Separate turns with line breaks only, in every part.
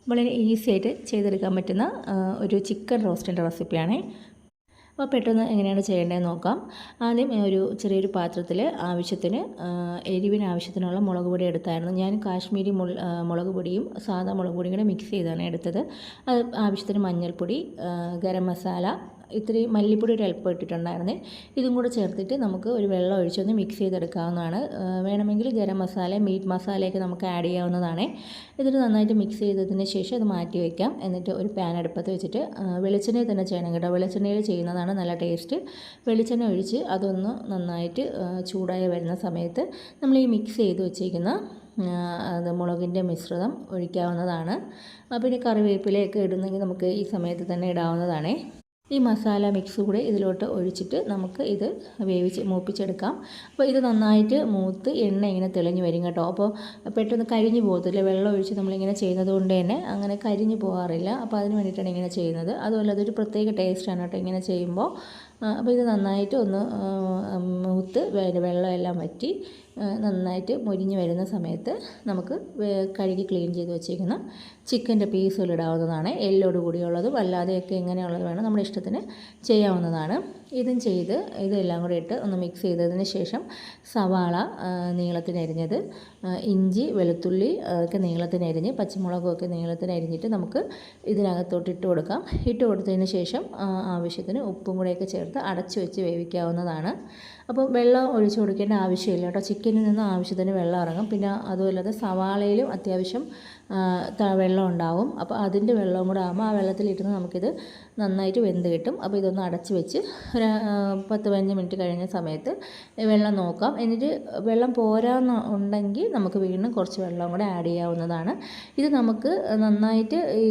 വളരെ ഈസി ആയിട്ട് ചെയ്തെടുക്കാൻ പറ്റുന്ന ഒരു ചിക്കൻ റോസ്റ്റിൻ്റെ റെസിപ്പിയാണ്. അപ്പോൾ പെട്ടെന്ന് എങ്ങനെയാണ് ചെയ്യേണ്ടതെന്ന് നോക്കാം. ആദ്യം ചെറിയൊരു പാത്രത്തിൽ എരിവിന് ആവശ്യത്തിനുള്ള മുളക് പൊടി എടുത്തായിരുന്നു. ഞാൻ കാശ്മീരി മുളക് പൊടിയും സാധാ മുളക് പൊടിയും കൂടെ മിക്സ് ചെയ്താണ് എടുത്തത്. അത് ആവശ്യത്തിന് മഞ്ഞൾപ്പൊടി, ഗരം മസാല, ഇത്തിരി മല്ലിപ്പൊടി ഒരു അല്പം ഇട്ടിട്ടുണ്ടായിരുന്നേ. ഇതും കൂടെ ചേർത്തിട്ട് നമുക്ക് ഒരു വെള്ളം ഒഴിച്ചൊന്ന് മിക്സ് ചെയ്തെടുക്കാവുന്നതാണ്. വേണമെങ്കിൽ ഗരം മസാല, മീറ്റ് മസാലയൊക്കെ നമുക്ക് ആഡ് ചെയ്യാവുന്നതാണ്. ഇതിട്ട് നന്നായിട്ട് മിക്സ് ചെയ്തതിന് ശേഷം അത് മാറ്റി വയ്ക്കാം. എന്നിട്ട് ഒരു പാൻ അടുപ്പത്ത് വെച്ചിട്ട് വെളിച്ചെണ്ണയിൽ തന്നെ ചെയ്യണം കേട്ടോ. വെളിച്ചെണ്ണയിൽ ചെയ്യുന്നതാണ് നല്ല ടേസ്റ്റ്. വെളിച്ചെണ്ണ ഒഴിച്ച് അതൊന്ന് നന്നായിട്ട് ചൂടായി വരുന്ന സമയത്ത് നമ്മൾ ഈ മിക്സ് ചെയ്ത് വെച്ചിരിക്കുന്ന മുളകിൻ്റെ മിശ്രിതം ഒഴിക്കാവുന്നതാണ്. പിന്നെ കറിവേപ്പിലയൊക്കെ ഇടുന്നെങ്കിൽ നമുക്ക് ഈ സമയത്ത് തന്നെ ഇടാവുന്നതാണ്. ഈ മസാല മിക്സ് കൂടെ ഇതിലോട്ട് ഒഴിച്ചിട്ട് നമുക്ക് ഇത് മൂപ്പിച്ചെടുക്കാം. അപ്പോൾ ഇത് നന്നായിട്ട് മൂത്ത് എണ്ണ ഇങ്ങനെ തെളിഞ്ഞ് വരും കേട്ടോ. അപ്പോൾ പെട്ടെന്ന് കരിഞ്ഞു പോകത്തില്ല. വെള്ളം ഒഴിച്ച് നമ്മളിങ്ങനെ ചെയ്യുന്നത് കൊണ്ട് തന്നെ അങ്ങനെ കരിഞ്ഞു പോകാറില്ല. അപ്പോൾ അതിന് വേണ്ടിയിട്ടാണ് ഇങ്ങനെ ചെയ്യുന്നത്. അതുപോലെ അതൊരു പ്രത്യേക ടേസ്റ്റാണ് കേട്ടോ ഇങ്ങനെ ചെയ്യുമ്പോൾ. അപ്പോൾ ഇത് നന്നായിട്ട് ഒന്ന് മൂത്ത് വെള്ളമെല്ലാം വറ്റി നന്നായിട്ട് മുരിഞ്ഞ് വരുന്ന സമയത്ത് നമുക്ക് കഴുകി ക്ലീൻ ചെയ്ത് വെച്ചിരിക്കുന്ന ചിക്കൻ്റെ പീസുകൾ ഇടാവുന്നതാണ്. എല്ലോട് കൂടിയുള്ളതും അല്ലാതെയൊക്കെ എങ്ങനെയുള്ളത് വേണം നമ്മുടെ ഇഷ്ടത്തിന് ചെയ്യാവുന്നതാണ്. ഇതെല്ലാം കൂടി ഇട്ട് ഒന്ന് മിക്സ് ചെയ്തതിന് ശേഷം സവാള നീളത്തിനരിഞ്ഞത്, ഇഞ്ചി, വെളുത്തുള്ളി ഒക്കെ നീളത്തിനരിഞ്ഞ്, പച്ചമുളകൊക്കെ നീളത്തിനരിഞ്ഞിട്ട് നമുക്ക് ഇതിനകത്തോട്ട് ഇട്ട് കൊടുക്കാം. ഇട്ട് കൊടുത്തതിന് ശേഷം ആവശ്യത്തിന് ഉപ്പും കൂടെയൊക്കെ ചേർത്ത് അടച്ചു വെച്ച് വേവിക്കാവുന്നതാണ്. അപ്പോൾ വെള്ളം ഒഴിച്ചു കൊടുക്കേണ്ട ആവശ്യമില്ല കേട്ടോ. ചിക്കനിൽ നിന്ന് ആവശ്യത്തിന് വെള്ളം ഇറങ്ങും. പിന്നെ അതുമല്ലാതെ സവാളയിലും അത്യാവശ്യം വെള്ളം ഉണ്ടാവും. അപ്പോൾ അതിൻ്റെ വെള്ളവും കൂടെ ആകുമ്പോൾ ആ വെള്ളത്തിലിരുന്ന് നമുക്കിത് നന്നായിട്ട് വെന്ത് കിട്ടും. അപ്പോൾ ഇതൊന്ന് അടച്ച് വെച്ച് ഒരു 10-15 മിനിറ്റ് കഴിഞ്ഞ സമയത്ത് വെള്ളം നോക്കാം. എന്നിട്ട് വെള്ളം പോരാന്നുണ്ടെങ്കിൽ നമുക്ക് വീണ്ടും കുറച്ച് വെള്ളം കൂടെ ആഡ് ചെയ്യാവുന്നതാണ്. ഇത് നമുക്ക് നന്നായിട്ട് ഈ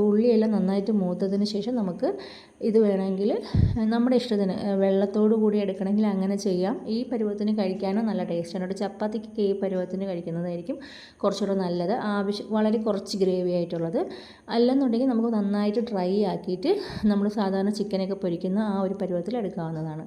ഉള്ളിയെല്ലാം നന്നായിട്ട് മൂത്തതിന് ശേഷം നമുക്ക് ഇത് വേണമെങ്കിൽ നമ്മുടെ ഇഷ്ടത്തിന് വെള്ളത്തോടു കൂടി എടുക്കണമെങ്കിൽ അങ്ങനെ ചെയ്യാം. ഈ പരുവത്തിന് കഴിക്കാനും നല്ല ടേസ്റ്റാണ്. ചപ്പാത്തിക്ക് ഈ പരുവത്തിന് കഴിക്കുന്നതായിരിക്കും കുറച്ചുകൂടെ നല്ലത്. വളരെ കുറച്ച് ഗ്രേവി ആയിട്ടുള്ളത്. അല്ലെന്നുണ്ടെങ്കിൽ നമുക്ക് നന്നായിട്ട് ഡ്രൈ ആക്കിയിട്ട് നമ്മൾ സാധാരണ ചിക്കനൊക്കെ പൊരിക്കുന്ന ആ ഒരു പരുവത്തിൽ എടുക്കാവുന്നതാണ്.